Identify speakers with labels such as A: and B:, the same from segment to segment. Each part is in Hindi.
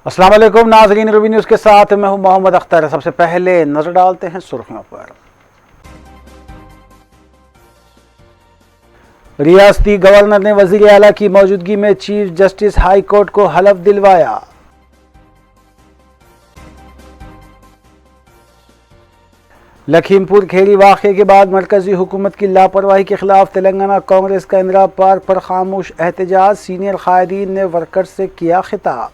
A: अस्सलाम वालेकुम नाज़रीन, रूबी न्यूज़ के साथ मैं हूं मोहम्मद अख्तर। सबसे पहले नजर डालते हैं सुर्खियों पर। रियासती गवर्नर ने वज़ीर आला की मौजूदगी में चीफ जस्टिस हाई कोर्ट को हलफ दिलवाया। लखीमपुर खेड़ी वाक़े के बाद मरकजी हुकूमत की लापरवाही के खिलाफ तेलंगाना कांग्रेस का इंदिरा पार्क पर खामोश एहतजाज। सीनियर कायदीन ने वर्कर्स से किया खिताब।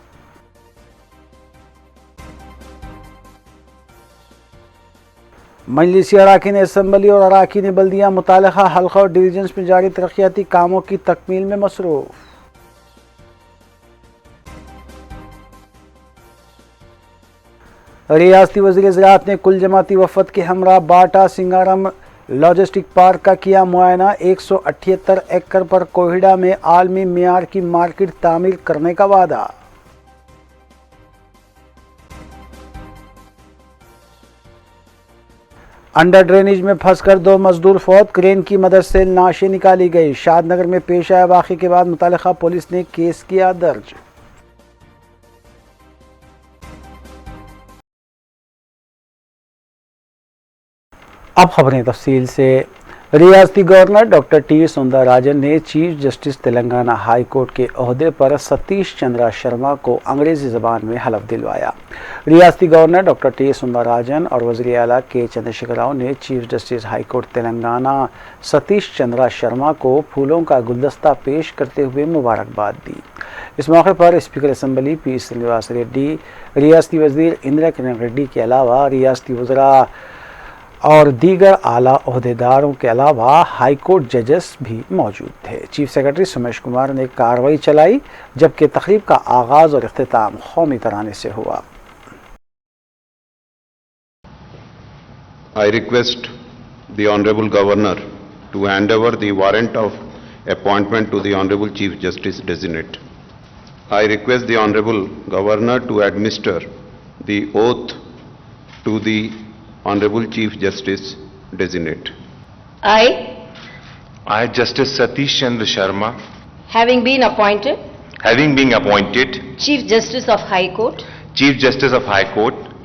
A: मजलिसी अराकीन असम्बली और अराकीन बल्दियाँ मुतालिका हल्का और डिवीजन्स में जारी तरक्याती कामों की तकमील में मसरूफ। रियासती वज़ीर ज़राअत ने कुल जमाती वफद के हमरा बाटा सिंगारम लॉजिस्टिक पार्क का किया मुआयना। 178 एकड़ पर कोहिडा में आलमी मियार की मार्केट तामीर करने का वादा। अंडर ड्रेनेज में फंसकर 2 मजदूर फौत, क्रेन की मदद से लाशें निकाली गई। शादनगर में पेश आया वाक़े के बाद मुतालिका पुलिस ने केस किया दर्ज। अब खबरें तफसील से। रियासती गवर्नर डॉक्टर टी सुंदरराजन ने chief justice Telangana high court के ओहदे पर सतीश चंद्रा शर्मा को अंग्रेजी ज़बान में हलफ दिलवाया। रियासती गवर्नर डॉक्टर टी सुंदरराजन और वज़ीर आला के चंद्रशेखर राव ने chief justice high court Telangana Satish Chandra Sharma को फूलों का गुलदस्ता पेश करते हुए मुबारकबाद दी। इस मौके पर speaker assembly P Srinivas Reddy, रियासती वज़ीर इंदिरा किरण रेड्डी के अलावा रियासती वज़रा और दीगर आला ओहदेदारों के अलावा हाई कोर्ट जजेस भी मौजूद थे। चीफ सेक्रेटरी सुमेश कुमार ने कार्रवाई चलाई, जबकि तकरीब का आगाज और इख्तिताम कौमी तराने से हुआ।
B: I request the Honorable Governor to hand over the warrant of appointment to the Honorable Chief Justice Designate. I request the Honorable Governor to administer the oath to the Honorable Chief Justice Designate.
C: I, Justice Satish Chandra Sharma,
D: having been appointed
C: Chief Justice of High Court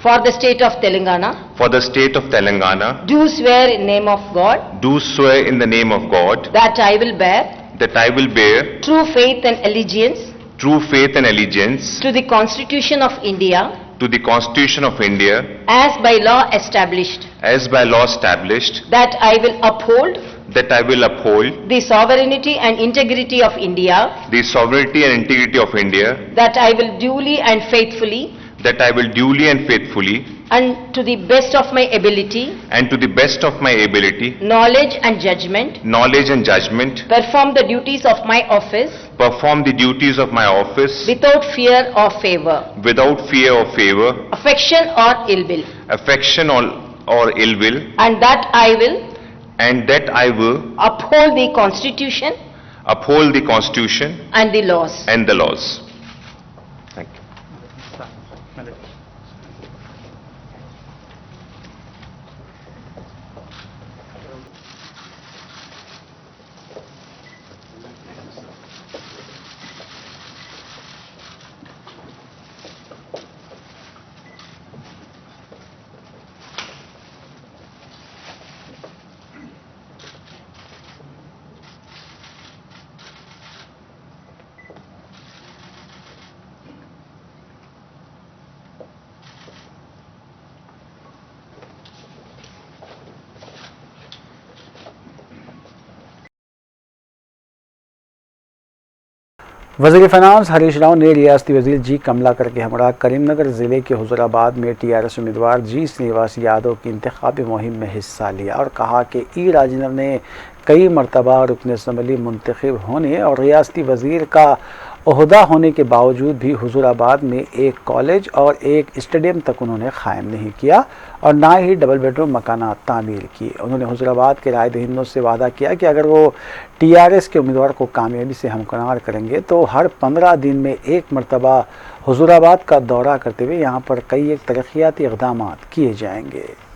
D: for the state of Telangana,
C: do swear in name of God
D: that I will bear
C: true faith and allegiance
D: to the Constitution of India
C: as
D: by law established,
C: that
D: I will uphold
C: the
D: sovereignty and integrity of India, that I will duly and faithfully and to the best of my ability, knowledge and judgment, perform the duties of my office without fear or favor, affection or ill will, and that I will uphold the Constitution and the laws.
C: Thank you.
A: वज़ीर फ़ाइनेंस हरीश राव ने रियासती वज़ीर जी कमलाकर के हमरा करीमनगर ज़िले के हुज़ूराबाद में टीआरएस उम्मीदवार जी श्रीनिवास यादव की इंतखाबी मुहिम में हिस्सा लिया और कहा कि ई राजेंद्र ने कई मरतबा रुकन असम्बली मुंतखब होने और रियासती वज़ीर का ओहदा होने के बावजूद भी हुज़ूराबाद में एक कॉलेज और एक स्टेडियम तक उन्होंने क़ायम नहीं किया और ना ही डबल बेडरूम मकानात तामीर किए। उन्होंने हुज़ूराबाद के राय दहिंदों से वादा किया कि अगर वो टीआरएस के उम्मीदवार को कामयाबी से हमकिनार करेंगे तो हर 15 दिन में एक मरतबा हुज़ूराबाद का दौरा करते हुए यहाँ पर कई एक तरक्याती इक़दाम किए जाएंगे।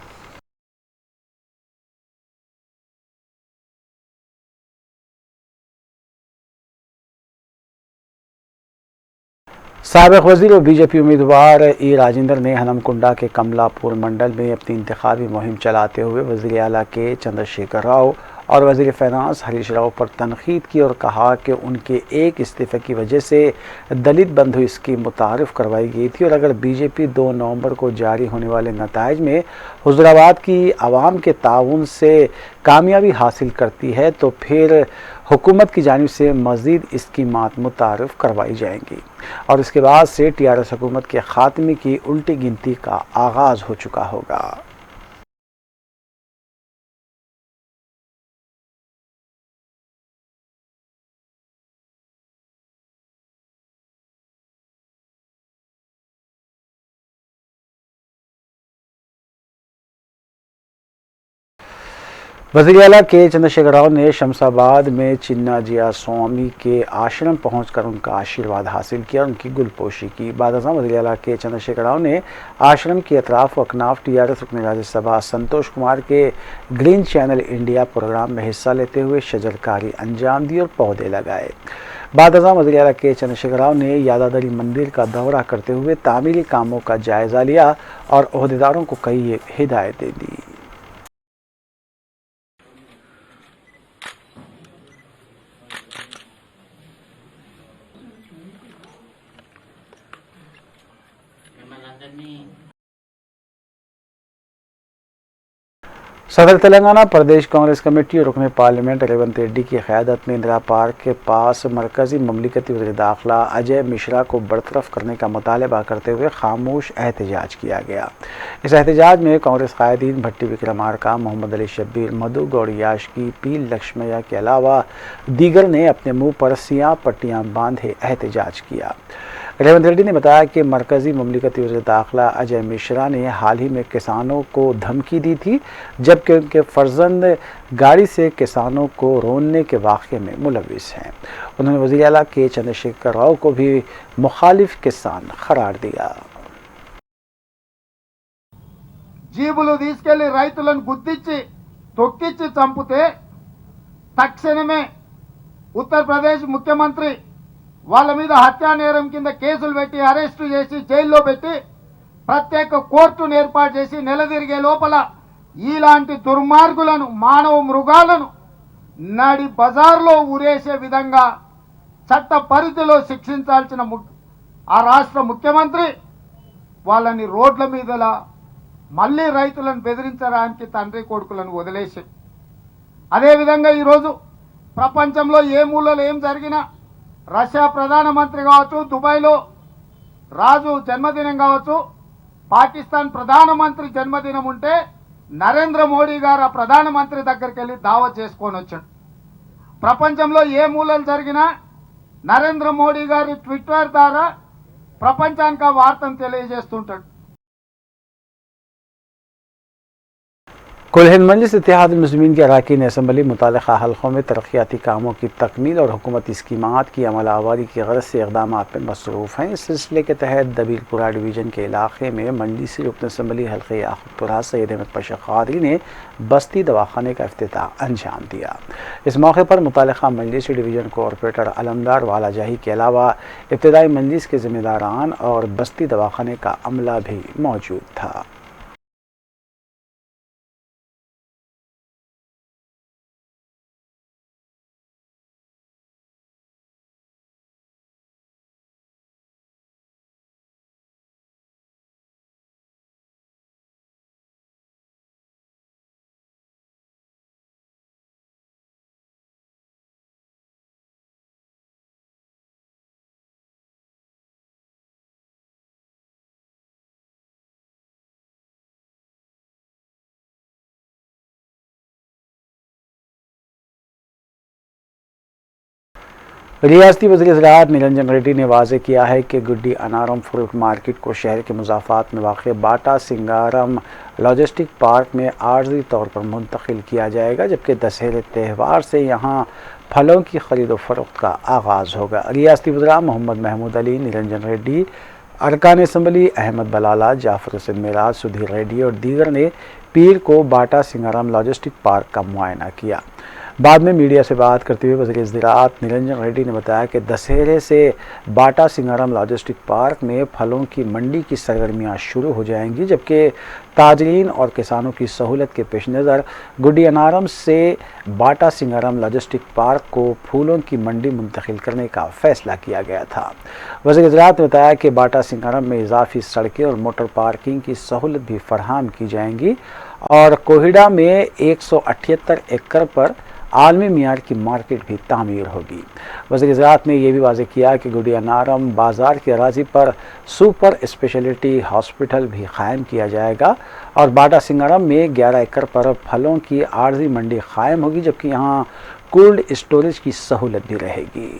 A: साबिक वजीर और बीजेपी उम्मीदवार ई राजेंद्र ने हनमकुंडा के कमलापुर मंडल में अपनी इंतखाबी मुहिम चलाते हुए वज़ीर आला के चंद्रशेखर राव और वज़ीर फाइनेंस हरीश राव पर तनकीद की और कहा कि उनके एक इस्तीफ़े की वजह से दलित बंधु स्कीम मुतारिफ करवाई गई थी और अगर बीजेपी 2 नवंबर को जारी होने वाले नताइज में हुजूराबाद की आवाम के ताउन से कामयाबी हासिल करती है तो फिर हुकूमत की जानिब से मज़ीद स्कीमात मुतारिफ करवाई जाएंगी और इसके बाद से टीआरएस हुकूमत के खात्मे की उल्टी गिनती का आगाज़ हो चुका होगा। वज़ीर आला के चंद्रशेखर राव ने शमशाबाद में चिन्ना जिया स्वामी के आश्रम पहुंचकर उनका आशीर्वाद हासिल किया और उनकी गुलपोशी की। बाद वज़ीर आला के चंद्रशेखर राव ने आश्रम के अतराफ व अकनाफ टीआरएस रुकन राज्यसभा संतोष कुमार के ग्रीन चैनल इंडिया प्रोग्राम में हिस्सा लेते हुए शजरकारी अंजाम दी और पौधे लगाए। बाद वज़ीर आला के चंद्रशेखर राव ने यादादरी मंदिर का दौरा करते हुए तामीरी कामों का जायज़ा लिया और ओहदेदारों को कई हिदायतें दी। सदर तेलंगाना प्रदेश कांग्रेस कमेटी और रुकन पार्लियामेंट रेवंत रेड्डी की क़यादत में इंदिरा पार्क के पास मरकजी ममलिकती वज़ीर दाखिला अजय मिश्रा को बरतरफ करने का मुतालबा करते हुए खामोश एहतजाज किया गया। इस एहतजाज में कांग्रेस कायदीन भट्टी विक्रमार्का, मोहम्मद अली शब्बीर, मधु गौड़ याशकी, पी लक्ष्मैया के अलावा दीगर ने अपने मुंह पर सियाह पट्टियां बांधे एहतजाज किया। रेवंत रेड्डी ने बताया कि मरकजी ममलिकती वज़ीर दाखिला अजय मिश्रा ने हाल ही में किसानों को धमकी दी थी, जबकि उनके फर्जंद गाड़ी से किसानों को रोनने के वाक़े में मुलविस हैं। उन्होंने वज़ीर आला के चंद्रशेखर राव को भी मुखालिफ किसान करार दिया।
E: జీబులు తీసుకెళ్లి రైతులను గుద్దించి తొక్కించి చంపితే తక్షణమే ఉత్తరప్రదేశ్ ముఖ్యమంత్రి వాళ్ళ మీద హత్యా నేరం కింద కేసులు పెట్టి అరెస్టు చేసి జైల్లో పెట్టి ప్రత్యేక కోర్టును ఏర్పాటు చేసి నెలదిరిగే లోపల ఇలాంటి దుర్మార్గులను మానవ మృగాలను నడి బజార్లో ఊరేసే విధంగా చట్ట పరిధిలో శిక్షించాల్సిన ఆ రాష్ట్ర ముఖ్యమంత్రి వాళ్ళని రోడ్ల మీదలా మళ్ళీ రైతులను బెదిరించడానికి తండ్రి కొడుకులను వదిలేసి అదేవిధంగా ఈరోజు ప్రపంచంలో ఏ మూలలో ఏం జరిగినా రష్యా ప్రధానమంత్రి కావచ్చు, దుబాయ్లో రాజు జన్మదినం కావచ్చు, పాకిస్తాన్ ప్రధానమంత్రి జన్మదినం ఉంటే నరేంద్ర మోడీ గారు ఆ ప్రధానమంత్రి దగ్గరికి వెళ్ళి దావత్ చేసుకొని వచ్చాడు. ప్రపంచంలో ఏ మూలలు జరిగినా నరేంద్ర మోడీ గారి ట్విట్టర్ ద్వారా ప్రపంచానికి ఆ వార్తను తెలియజేస్తుంటాడు.
A: कुल हिंद मजलिस इत्तेहाद मुस्लिमीन की अरकान असम्बली मुतालिका हल्कों में तरक्याती कामों की तकमील और हुकूमती स्कीमात की अमल आवारी की गरज से इक़दाम में मसरूफ़ हैं। इस सिलसिले के तहत दबीरपुरा डिवीज़न के इलाके में मजलिसी रुकन असम्बली हल्के याक़ूतपुरा सैयद अहमद पाशा क़ादरी ने बस्ती दवाखाने का इफ्तिताह अंजाम दिया। इस मौके पर मुतालिका मजलिसी डिवीज़न कॉरपोरेटर अलमदार वालाजाही के अलावा इब्तदाई मजलिस के ज़िम्मेदारान और बस्ती दवाखाने का अमला भी मौजूद था। रियासती वज़ीर ज़राअत निरंजन रेड्डी ने वाज़ेह किया है कि गुड्डी अनारम फ्रूट मार्केट को शहर के मुज़ाफ़ात में वाक़ बाटा सिंगारम लॉजिस्टिक पार्क में आर्ज़ी तौर पर मुंतकिल किया जाएगा, जबकि दशहरे त्यौहार से यहाँ फलों की खरीद व फरोख्त का आगाज़ होगा। रियासती वज़रा मोहम्मद महमूद अली, निरंजन रेड्डी, अरकान असम्बली अहमद बलाला, जाफ़र हुसैन मेराज, सुधीर रेड्डी और दीगर ने पीर को बाटा सिंगारम लॉजिस्टिक पार्क का मुआयना किया। बाद में मीडिया से बात करते हुए वज़ीर ज़राअत निरंजन रेड्डी ने बताया कि दशहरे से बाटा सिंगाराम लॉजिस्टिक पार्क में फलों की मंडी की सरगर्मियां शुरू हो जाएंगी, जबकि ताजरीन और किसानों की सहूलत के पेश नज़र गुडियानारम से बाटा सिंगाराम लॉजिस्टिक पार्क को फूलों की मंडी मुंतकिल करने का फैसला किया गया था। वज़ीर ज़राअत ने बताया कि बाटा सिंगाराम में इजाफी सड़कें और मोटर पार्किंग की सहूलत भी फराहम की जाएंगी और कोहिडा में 178 एकड़ पर आलमी मियार की मार्केट भी तामीर होगी। वज़ीर ज़राअत ने यह भी वाज़ेह किया कि गुडियानारम बाज़ार की अराज़ी पर सुपर स्पेशलिटी हॉस्पिटल भी कायम किया जाएगा और बाटा सिंगाराम में 11 एकड़ पर फलों की आर्जी मंडी कायम होगी, जबकि यहाँ कोल्ड स्टोरेज की सहूलत भी रहेगी।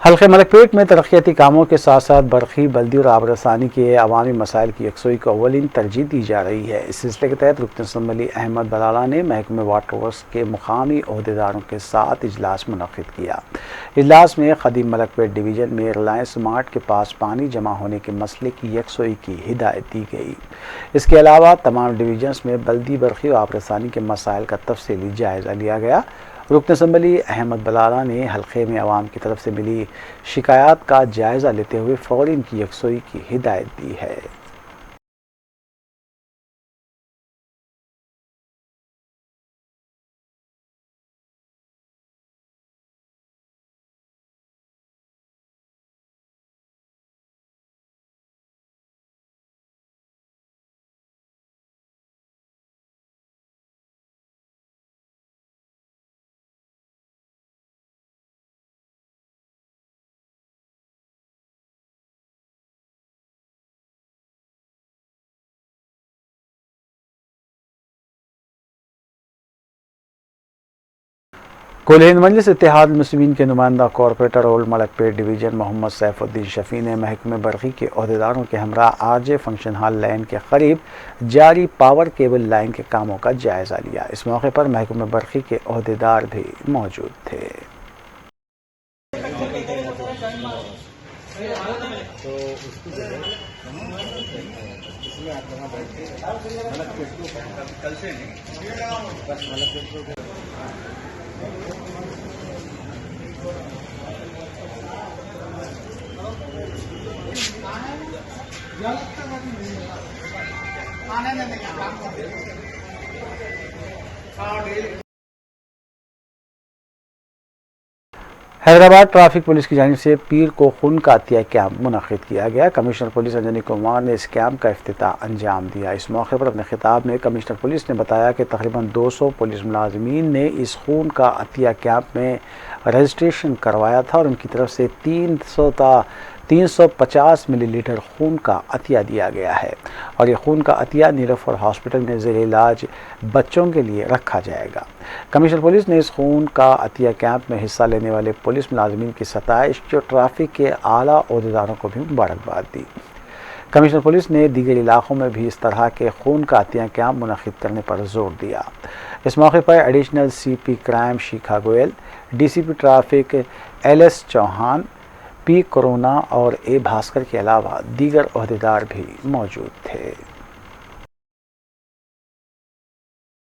A: हल्के मलकपेट में तरक्याती कामों के साथ साथ बरखी, बल्दी और आबरसानी के अवामी मसाइल की यकसोई को अव्वलीन तरजीह दी जा रही है। इस सिलसिले के तहत रुकन असम्बली अहमद बलाला ने महकमे वाटर वर्क्स के मुकामी अहदेदारों के साथ इजलास मुनक्किद किया। इजलास में कदीम मलकपेट डिवीज़न में रिलायंस मार्ट के पास पानी जमा होने के मसले की यकसोई की हिदायत दी गई। इसके अलावा तमाम डिवीजन्स में बल्दी, बरखी और आबरसानी के मसाइल का तफसीली जायज़ा लिया गया। रुकन असम्बली अहमद बलाला ने हल्के में अवाम की तरफ से मिली शिकायत का जायज़ा लेते हुए फौरी इनकी यकसोई की हिदायत दी है। कुल हिंद मजलिस इत्तेहाद मुस्लिमीन के नुमाइंदा corporator old Malakpet division Mohammed Saifuddin Shafi ने महकमे बरखी के अहदेदारों के हमरा आरजे फंक्शन हॉल लाइन के करीब जारी पावर केबल लाइन के कामों का जायज़ा लिया। इस मौके पर महकमे बरखी के अहदेदार भी मौजूद थे। हैदराबाद ट्रैफिक पुलिस की जानिब से पीर को खून का अतिया कैंप मुनक्किद किया गया। कमिश्नर पुलिस अंजनी कुमार ने इस कैंप का इफ्तिताह अंजाम दिया। इस मौके पर अपने खिताब में कमिश्नर पुलिस ने बताया कि तकरीबन 200 पुलिस मुलाजमीन ने इस खून का अतिया कैंप में रजिस्ट्रेशन करवाया था और उनकी तरफ से 350 मिलीलीटर खून का अतिया दिया गया है और ये खून का अतिया नीलोफर हॉस्पिटल में ज़ेर इलाज बच्चों के लिए रखा जाएगा। कमिश्नर पुलिस ने इस खून का अतिया कैंप में हिस्सा लेने वाले पुलिस मुलाजमीन की सताइश जो ट्रैफिक के आला ओहदेदारों को भी मुबारकबाद दी। कमिश्नर पुलिस ने दीगर इलाकों में भी इस तरह के खून का अतिया कैंप मुनक्किद करने पर जोर दिया। इस मौके पर additional CP crime Shikha Goyal, DCP traffic LS Chauhan, P कोरोना और A भास्कर के अलावा दीगर ओहदेदार भी मौजूद थे।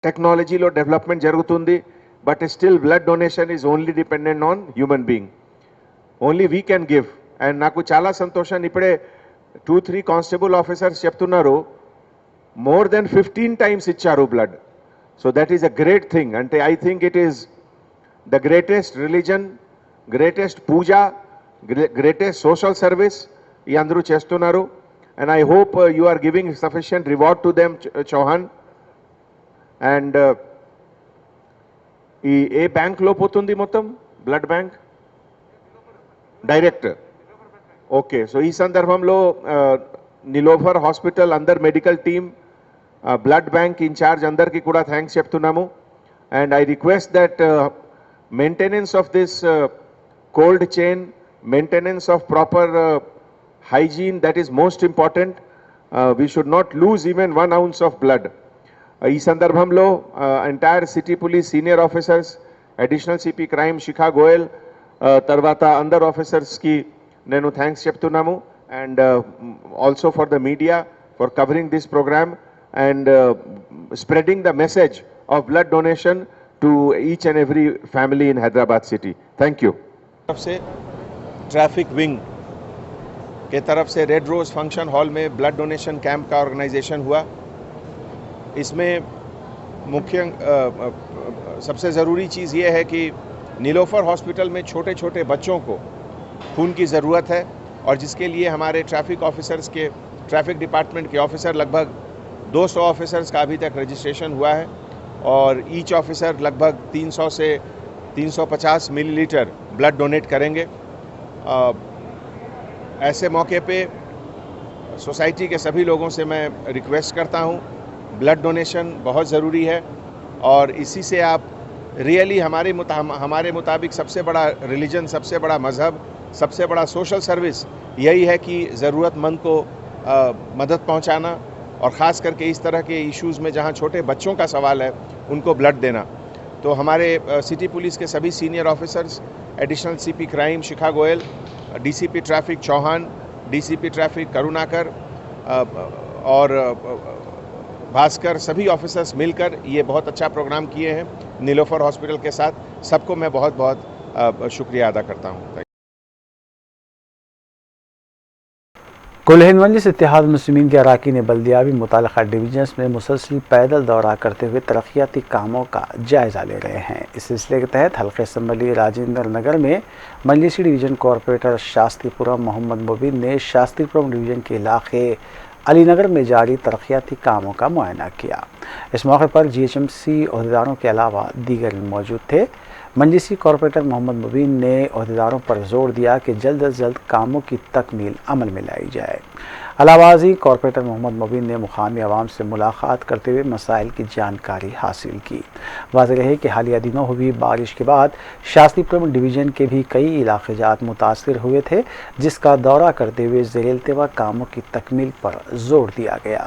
F: టెక్నాలజీలో డెవలప్మెంట్ జరుగుతుంది, but still blood donation is only dependent on human being. Only we can give. And నాకు చాలా సంతోషం, ఇప్పుడే 2-3 కానిస్టేబుల్ ఆఫీసర్స్ చెప్తున్నారు మోర్ దెన్ 15 టైమ్స్ ఇచ్చారు blood. So that is a great thing. అంటే I think it is the greatest religion, greatest puja, greatest social service ఈ అందరూ చేస్తున్నారు. And I hope you are giving sufficient reward to them Chauhan. And ఈ ఏ బ్యాంక్లో పోతుంది మొత్తం blood bank? Direct. Okay, so ఈ సందర్భంలో నిలోఫర్ హాస్పిటల్ అందర్ medical team blood bank incharge అందరికీ కూడా థ్యాంక్స్ చెప్తున్నాము. And I request that maintenance of this cold chain, maintenance of proper hygiene, that is most important. We should not lose even 1 ounce of blood. ఈ సందర్భంలో entire city police senior officers, additional CP crime Shikha Goyal, తర్వాత అందర్ ఆఫీసర్స్కి నేను థ్యాంక్స్ చెప్తున్నాము. And also for the media for covering this programme and spreading the message of blood donation to each and every family in Hyderabad city. Thank you. तरफ से ट्रैफिक विंग के तरफ से रेड रोज़ फंक्शन हॉल में ब्लड डोनेशन कैंप का ऑर्गेनाइजेशन हुआ. इसमें मुख्य सबसे ज़रूरी चीज़ ये है कि नीलोफर हॉस्पिटल में छोटे छोटे बच्चों को खून की ज़रूरत है और जिसके लिए हमारे ट्रैफिक ऑफिसर्स के, ट्रैफिक डिपार्टमेंट के ऑफिसर लगभग 200 ऑफिसर्स का अभी तक रजिस्ट्रेशन हुआ है और ईच ऑफिसर लगभग 300 से 350 मिलीलीटर ब्लड डोनेट करेंगे. ऐसे मौके पे सोसाइटी के सभी लोगों से मैं रिक्वेस्ट करता हूँ, ब्लड डोनेशन बहुत ज़रूरी है और इसी से आप रियली हमारे मुताबिक सबसे बड़ा रिलीजन, सबसे बड़ा मज़हब, सबसे बड़ा सोशल सर्विस यही है कि ज़रूरतमंद को मदद पहुँचाना और ख़ास करके इस तरह के इश्यूज़ में जहाँ छोटे बच्चों का सवाल है उनको ब्लड देना. तो हमारे सिटी पुलिस के सभी senior officers, additional CP crime Shikha Goyal, DCP traffic Chauhan, DCP traffic Karunakar और भास्कर, सभी ऑफिसर्स मिलकर ये बहुत अच्छा प्रोग्राम किए हैं नीलोफर हॉस्पिटल के साथ. सबको मैं बहुत बहुत शुक्रिया अदा करता हूँ.
A: कुलहिंद मजलिस इत्तेहाद मुस्लिमीन के अरकान बल्दियावी मुतालिका डिवीजन्स में मुसलसल पैदल दौरा करते हुए तरक्याती कामों का जायज़ा ले रहे हैं. इस सिलसिले के तहत हल्के असम्बली राजेंद्र नगर में मजलिसी डिवीज़न कॉरपोरेटर शास्त्रीपुरम मोहम्मद मुबीन ने शास्त्रीपुरम डिवीज़न के इलाके अलीनगर में जारी तरक्याती कामों का मुआयना किया. इस मौके पर GHMC अहदेदारों के अलावा दीगर मौजूद थे. मजलिसी कॉरपोरेटर मोहम्मद मुबीन ने अहदेदारों पर जोर दिया कि जल्द अज जल्द कामों की तकमील अमल में लाई जाए. अलावाजी कॉरपोरेटर मोहम्मद मुबीन ने मुकामी आवाम से मुलाकात करते हुए मसाइल की जानकारी हासिल की. वाज़ेह है कि हालिया दिनों हुई बारिश के बाद शास्त्रीपुरम डिवीज़न के भी कई इलाके जात मुतासिर हुए थे, जिसका दौरा करते हुए ज़ेर-ए-इल्तिवा कामों की तकमील पर जोर दिया गया.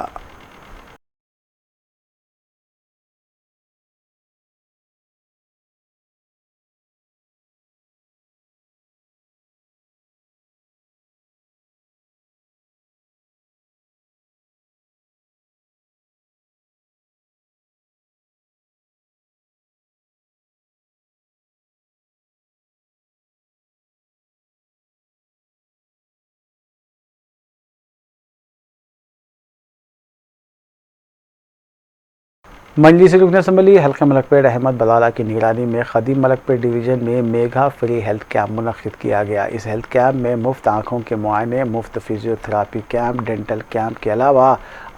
A: मजलिसी रुकन असम्बली हल्का मलकपेट अहमद बलाला की निगरानी में खदीम मलकपेट डिवीज़न में मेगा फ्री हेल्थ कैंप मुनक्किद किया गया. इस हेल्थ कैंप में मुफ्त आँखों के मुआयने, मुफ्त फिजियोथेरापी कैंप, डेंटल कैंप के अलावा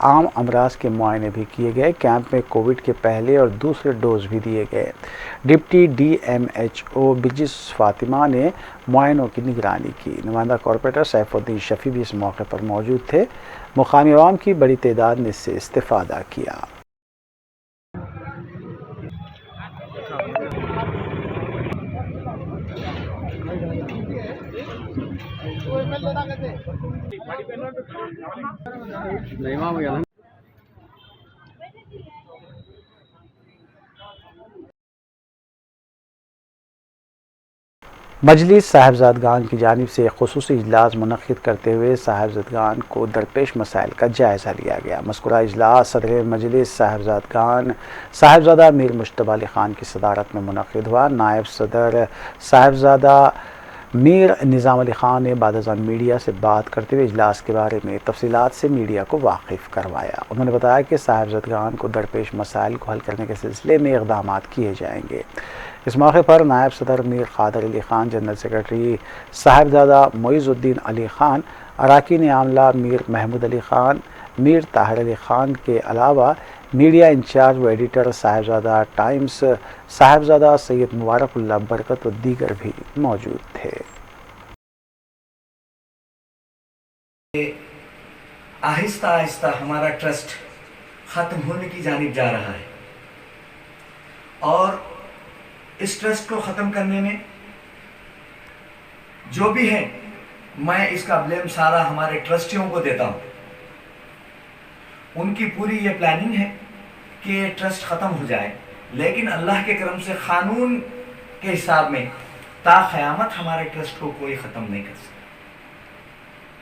A: आम अमराज के मुआयने भी किए गए. कैंप में कोविड के पहले और दूसरे डोज भी दिए गए. डिप्टी DMHO बिजिस फातिमा ने मुआयनों की निगरानी की. नुमाइंदा कॉरपोरेटर सैफुद्दीन शफी भी इस मौके पर मौजूद थे. मुकामी अवाम की बड़ी तादाद ने इससे इस्तेफादा किया. मजलिस साहिबजादगान की जानिब से खुसूसी इजलास मुनक्किद करते हुए साहिबजादगान को दरपेश मसाइल का जायज़ा लिया गया. मज़कूरा इजलास सदर मजलिस साहिबजादगान साहिबजादा मीर मुश्तबा अली ख़ान की सदारत में मुनक्किद हुआ. नायब सदर साहिबजादा मीर निज़ाम अली ख़ान ने बाद मीडिया से बात करते हुए इजलास के बारे में तफसीलात से मीडिया को वाकिफ़ करवाया. उन्होंने बताया कि साहिबजादगान को दरपेश मसाइल को हल करने के सिलसिले में इक़दाम किए जाएंगे. इस मौके पर नायब सदर मीर क़ादर अली ख़ान, जनरल सेक्रेटरी साहिबजादा मोइज़ुद्दीन अली ख़ान, अरकान आमला मीर महमूद अली ख़ान, मीर ताहिर अली ख़ान के अलावा मीडिया इंचार्ज व एडिटर साहिबजादा टाइम्स साहिबजादा सैयद मुबारकुल्लाह बरकत व दीगर भी मौजूद थे.
G: आहिस्ता आहिस्ता हमारा ट्रस्ट ख़त्म होने की जानिब जा रहा है और इस ट्रस्ट को ख़त्म करने में जो भी है मैं इसका ब्लेम सारा हमारे ट्रस्टियों को देता हूं। उनकी पूरी ये प्लानिंग है कि ये ट्रस्ट ख़त्म हो जाए, लेकिन अल्लाह के करम से क़ानून के हिसाब में ता क़यामत हमारे ट्रस्ट को कोई ख़त्म नहीं कर सकता,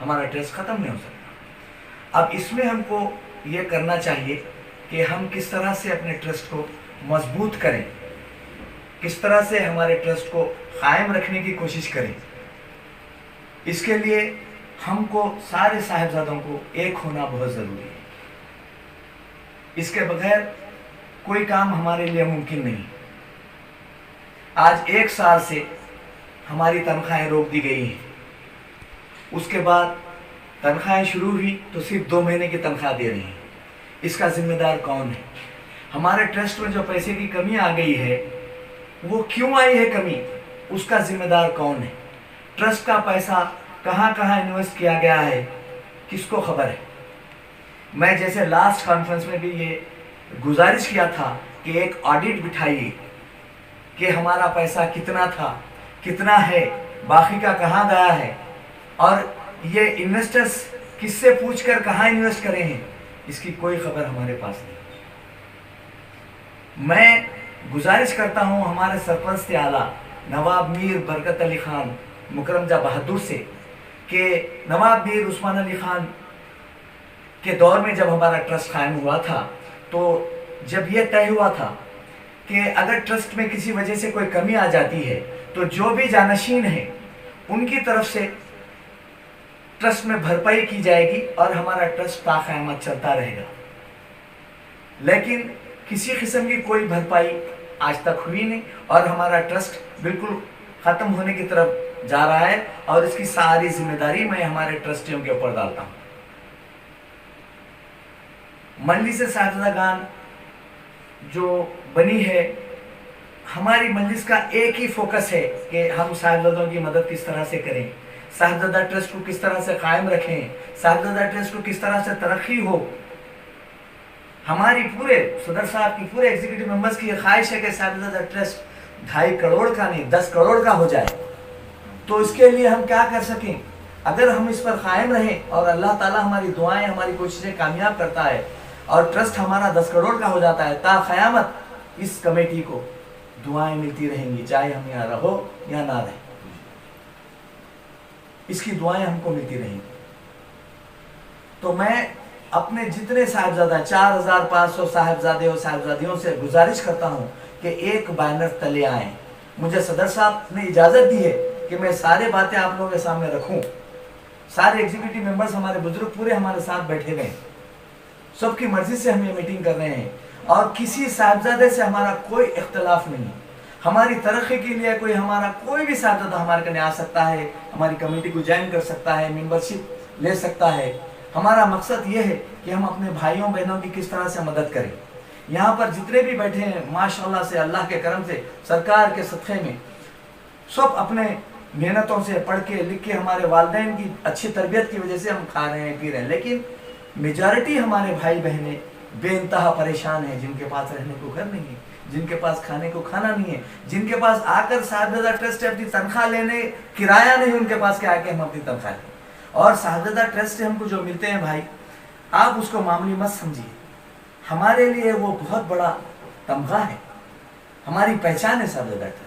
G: हमारा ट्रस्ट ख़त्म नहीं हो सकता। अब इसमें हमको ये करना चाहिए कि हम किस तरह से अपने ट्रस्ट को मजबूत करें, किस तरह से हमारे ट्रस्ट को कायम रखने की कोशिश करें। इसके लिए हमको सारे साहिबजादों को एक होना बहुत ज़रूरी है। इसके बगैर कोई काम हमारे लिए मुमकिन नहीं। आज 1 साल से हमारी तनख्वाहें रोक दी गई हैं, उसके बाद तनख्वाहें शुरू हुई तो सिर्फ 2 महीने की तनख्वाह दे रही हैं। इसका जिम्मेदार कौन है? हमारे ट्रस्ट में जो पैसे की कमी आ गई है वो क्यों आई है कमी, उसका जिम्मेदार कौन है? ट्रस्ट का पैसा कहाँ कहाँ इन्वेस्ट किया गया है, किसको खबर है? मैं जैसे लास्ट कॉन्फ्रेंस में भी ये गुजारिश किया था कि एक ऑडिट बिठाइए कि हमारा पैसा कितना था, कितना है, बाकी का कहाँ गया है और ये इन्वेस्टर्स किससे पूछकर कहाँ इन्वेस्ट करे हैं, इसकी कोई खबर हमारे पास नहीं। मैं गुजारिश करता हूँ हमारे सरपंच आला नवाब मीर बरकत अली खान मुकरमजा बहादुर से कि नवाब मीर उस्मान अली खान के दौर में जब हमारा ट्रस्ट कायम हुआ था तो जब यह तय हुआ था कि अगर ट्रस्ट में किसी वजह से कोई कमी आ जाती है तो जो भी जानशीन है उनकी तरफ से ट्रस्ट में भरपाई की जाएगी और हमारा ट्रस्ट ताक़यामत चलता रहेगा। लेकिन किसी किस्म की कोई भरपाई आज तक हुई नहीं और हमारा ट्रस्ट बिल्कुल ख़त्म होने की तरफ जा रहा है और इसकी सारी जिम्मेदारी मैं हमारे ट्रस्टियों के ऊपर डालता हूँ। मजलिस साहिबजादागान जो बनी है, हमारी मजलिस का एक ही फोकस है कि हम साहिबजादों की मदद किस तरह से करें, साहिबजादा ट्रस्ट को किस तरह से कायम रखें, साहिबजादा ट्रस्ट को किस तरह से तरक्की हो। हमारी पूरे सदर साहब की पूरे एग्जीक्यूटिव मेंबर्स की ख्वाहिश है कि साहिबजादा ट्रस्ट 2.5 करोड़ का नहीं 10 करोड़ का हो जाए। तो इसके लिए हम क्या कर सकें? अगर हम इस पर कायम रहें और अल्लाह ताला हमारी दुआएं, हमारी कोशिशें कामयाब करता है और ट्रस्ट हमारा 10 करोड़ का हो जाता है, ता क़यामत इस कमेटी को दुआएं मिलती रहेंगी, चाहे हम यहाँ रहो या ना रहे, इसकी दुआएं हमको मिलती रहेंगी। तो मैं अपने जितने साहिबजादा 4500 साहिबजादे और साहिबजादियों से गुजारिश करता हूँ कि एक बैनर तले आए। मुझे सदर साहब ने इजाज़त दी है कि मैं सारे बातें आप लोगों के सामने रखूं। सारे एग्जीक्यूटिव मेंबर्स हमारे बुजुर्ग पूरे हमारे साथ बैठे हुए हैं, सबकी मर्जी से हम ये मीटिंग कर रहे हैं और किसी साहिबजादे से हमारा कोई इख्तलाफ नहीं। हमारी तरक्की के लिए कोई हमारा कोई भी साहिबजादा हमारे कने आ सकता है, हमारी कमेटी को ज्वाइन कर सकता है, मेंबरशिप ले सकता है। हमारा मकसद ये है कि हम अपने भाइयों बहनों की किस तरह से मदद करें। यहाँ पर जितने भी बैठे हैं माशाल्लाह से, अल्लाह के करम से, सरकार के सदक़े में, सब अपने मेहनतों से पढ़ के लिख के हमारे वालिदैन की अच्छी तरबियत की वजह से हम खा रहे हैं, पी रहे हैं। लेकिन मेजॉरिटी हमारे भाई बहनें बेइंतहा परेशान हैं, जिनके पास रहने को घर नहीं है, जिनके पास खाने को खाना नहीं है, जिनके पास आकर साहिबजादा ट्रस्ट से अपनी तनख्वाह लेने किराया नहीं, उनके पास क्या आके हम अपनी तनख्वाह लें। और साहिबजादा ट्रस्ट से हमको जो मिलते हैं भाई, आप उसको मामूली मत समझिए, हमारे लिए वो बहुत बड़ा तमगा है, हमारी पहचान है साहिबजादा ट्रस्ट।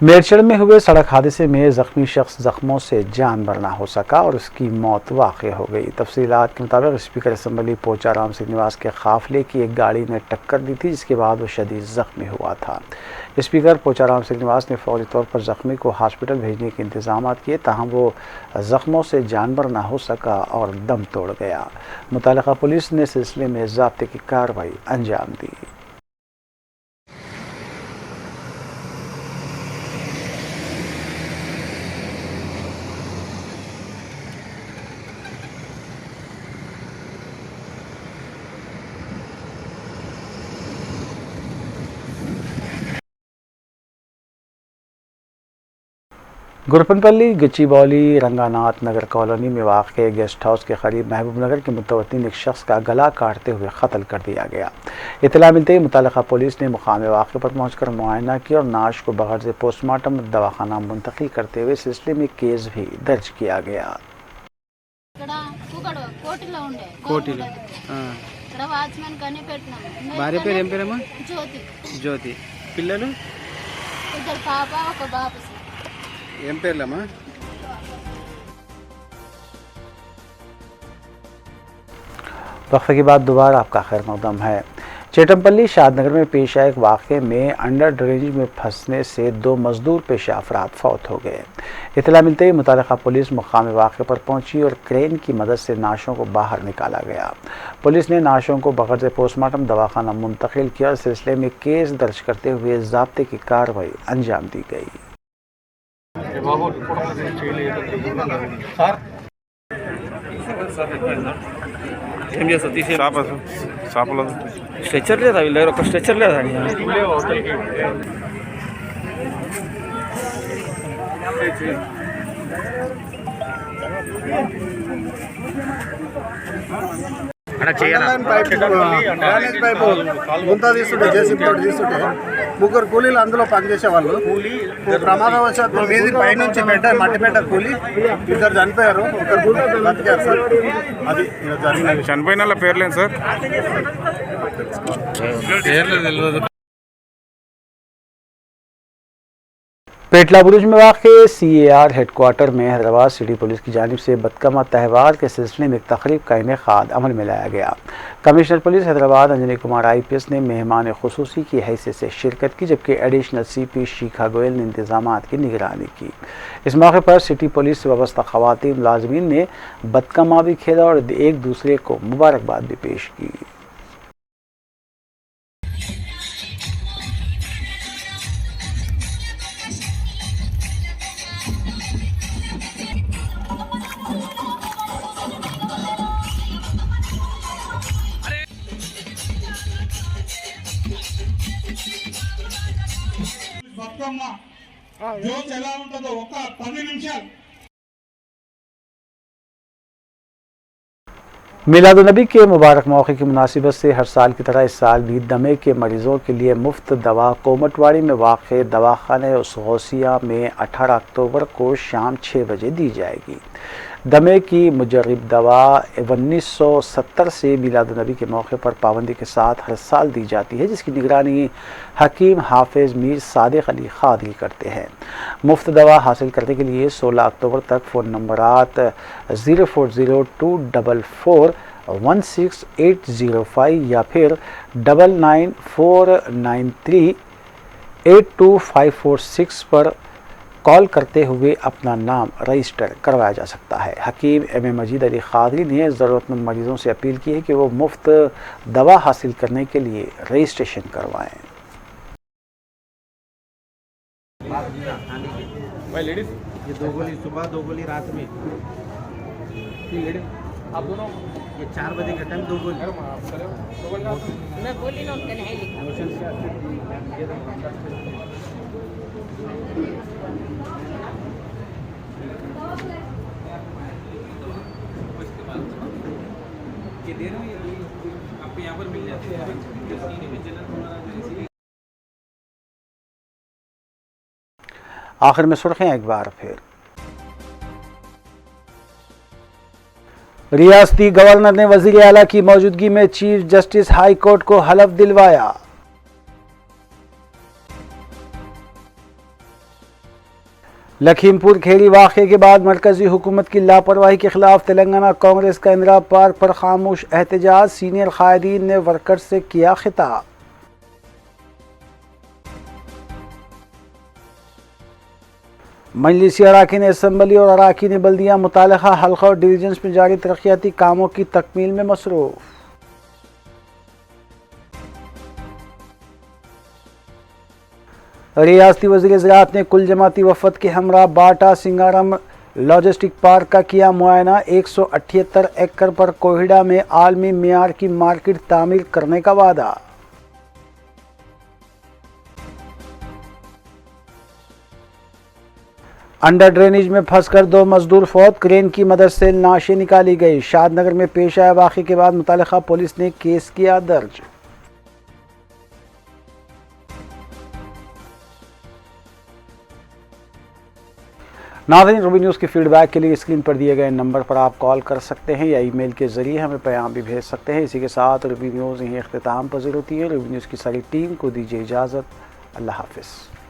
A: मेरचड़ में हुए सड़क हादसे में जख्मी शख्स जख्मों से जान बरना हो सका और उसकी मौत वाक़ हो गई। तफसीलात के मुताबिक स्पीकर असम्बली पोचाराम श्रीनिवास के काफिले की एक गाड़ी ने टक्कर दी थी, जिसके बाद वो शदीद ज़ख्मी हुआ था। स्पीकर पोचाराम श्रीनिवास ने फौरी तौर पर ज़ख्मी को हॉस्पिटल भेजने के इंतजाम किए, ताहम वो ज़ख्मों से जानबर ना हो सका और दम तोड़ गया। मुतल्लिका पुलिस ने सिलसिले में ज़ाब्ते की कार्रवाई अंजाम दी। गुरपनपल्ली गच्चीबौली रंगानाथ नगर कॉलोनी में वाक़ गेस्ट हाउस के करीब महबूबनगर के मुतवत्तिन एक शख्स का गला काटते हुए कत्ल कर दिया गया। इत्तला मिलते ही मुतल्लिक़ा पुलिस ने मुकाम वाक़े पर पहुंचकर मुआयना किया और नाश को बगैर से पोस्टमार्टम दवाखाना मुंतकिल करते हुए सिलसिले में केस भी दर्ज किया गया।
H: భార్య పేరు ఏం పేరమ్మా? జ్యోతి. పిల్లలు ఏం పేర్లమ్మా?
A: वक्फे के बाद दोबारा आपका खैर मकदम है। चेटमपल्ली शादनगर में पेश आए एक वाक़े में अंडर ड्रेनेज में फंसने से 2 मजदूर पेशा अफराद फौत हो गए। इत्तला मिलते ही मुतल्लिक़ा पुलिस मुकाम वाक़े पर पहुंची और क्रेन की मदद से नाशों को बाहर निकाला गया। पुलिस ने नाशों को बगैर से पोस्टमार्टम दवाखाना मुंतकिल किया और सिलसिले में केस दर्ज करते हुए ज़ाब्ते की कार्रवाई अंजाम दी गई।
H: ఏం చేస్తారు? తీసి స్ట్రెచ్చర్ లేదా వీళ్ళ దగ్గర? ఒక స్ట్రెచ్చర్ లేదా?
E: డ్రైనేజ్ పైపు గుంత తీసుకుంటే జేసీబీ తోటి తీసుకుంటే ముగ్గురు కూలీలు అందులో పనిచేసే వాళ్ళు ప్రమాదవశాత్తు మీది పైనుంచి మట్టిపేట కూలి 2 చనిపోయారు, 1 బతికారు సార్. అది జరిగిన
H: చనిపోయిన వాళ్ళ పేర్లేం సార్?
A: पेटला बुरुज में वाक़ CAR हेडक्वार्टर में हैदराबाद सिटी पुलिस की जानिब से बदकमा त्यौहार के सिलसिले में एक तकरीब का इनेकाद अमल में लाया गया। Commissioner police Hyderabad Anjani Kumar IPS ने मेहमान खुसूसी की हैसियत से शिरकत की, जबकि एडिशनल CP शिखा गोयल ने इंतजामात की निगरानी की। इस मौके पर सिटी पुलिस से वाबस्ता ख़वातीन मुलाजमीन ने बदकमा भी खेला और एक दूसरे को मुबारकबाद भी पेश की।
E: जो चला ఉంటదో ఒక 10 నిమిషాలు
A: मिलादुन्नबी के मुबारक मौके की मुनासिबत से हर साल की तरह इस साल भी दमे के मरीज़ों के लिए मुफ्त दवा कोमटवाड़ी में वाक़ दवाखाने उस गौसिया में 18 अक्टूबर को शाम 6 बजे दी जाएगी। दमे की मुजर्रिब दवा 1970 से मिलादुन्नबी के मौके पर पाबंदी के साथ हर साल दी जाती है, जिसकी निगरानी हकीम हाफिज़ मीर सादिक अली खादरी करते हैं। मुफ्त दवा हासिल करने के लिए 16 अक्टूबर तक फ़ोन नंबरात 0402441685 या फिर 9949382546 पर कॉल करते हुए अपना नाम रजिस्टर करवाया जा सकता है। हकीम M.A. मजीद अली खादरी ने ज़रूरतमंद मरीज़ों से अपील की है कि वो मुफ्त दवा हासिल करने के लिए रजिस्ट्रेशन करवाएं।
H: भाई लेडीज
I: ये 2 गोली सुबह 2 गोली रात में,
H: लेडीज आप दोनों
I: ये 4 बजे का टाइम 2 गोली।
C: मैं बोली ना उनका नहीं लिखा।
H: ये देर में आपको यहाँ पर मिल जाती है।
A: आखिर में सुर्खियां एक बार फिर। रियासती गवर्नर ने वजीर आला की मौजूदगी में चीफ जस्टिस हाई कोर्ट को हलफ दिलवाया। लखीमपुर खेड़ी वाक़े के बाद मरकजी हुकूमत की लापरवाही के खिलाफ तेलंगाना कांग्रेस का इंदिरा पार्क पर खामोश एहतजाज, सीनियर कायदीन ने वर्कर्स से किया खिताब। मजलिसी अराकीन असम्बली और अराकीन बल्दिया मुतालिका हल्का और डिवीजन्स में जारी तरक्याती कामों की तकमील में मसरूफ। रियासती वज़ीर ज़राअत ने कुल जमाती वफद के हमरा बाटा सिंगारम लॉजिस्टिक पार्क का किया मुआयना। 178 एकड़ पर कोहिडा में आलमी मियार की मार्केट तामीर करने का वादा। अंडर ड्रेनेज में फंसकर 2 मजदूर फौत, क्रेन की मदद से लाशें निकाली गई। शादनगर में पेश आया वाक़े के बाद मुतल्लिका पुलिस ने केस किया दर्ज। नाज़रीन, रूबी न्यूज़ की फीडबैक के लिए स्क्रीन पर दिए गए नंबर पर आप कॉल कर सकते हैं या ईमेल के ज़रिए हमें पैगाम भी भेज सकते हैं। इसी के साथ रूबी न्यूज़ यहीं इख्तिताम पज़ीर होती है। रूबी न्यूज़ की सारी टीम को दीजिए इजाज़त। अल्लाह हाफ़िज़।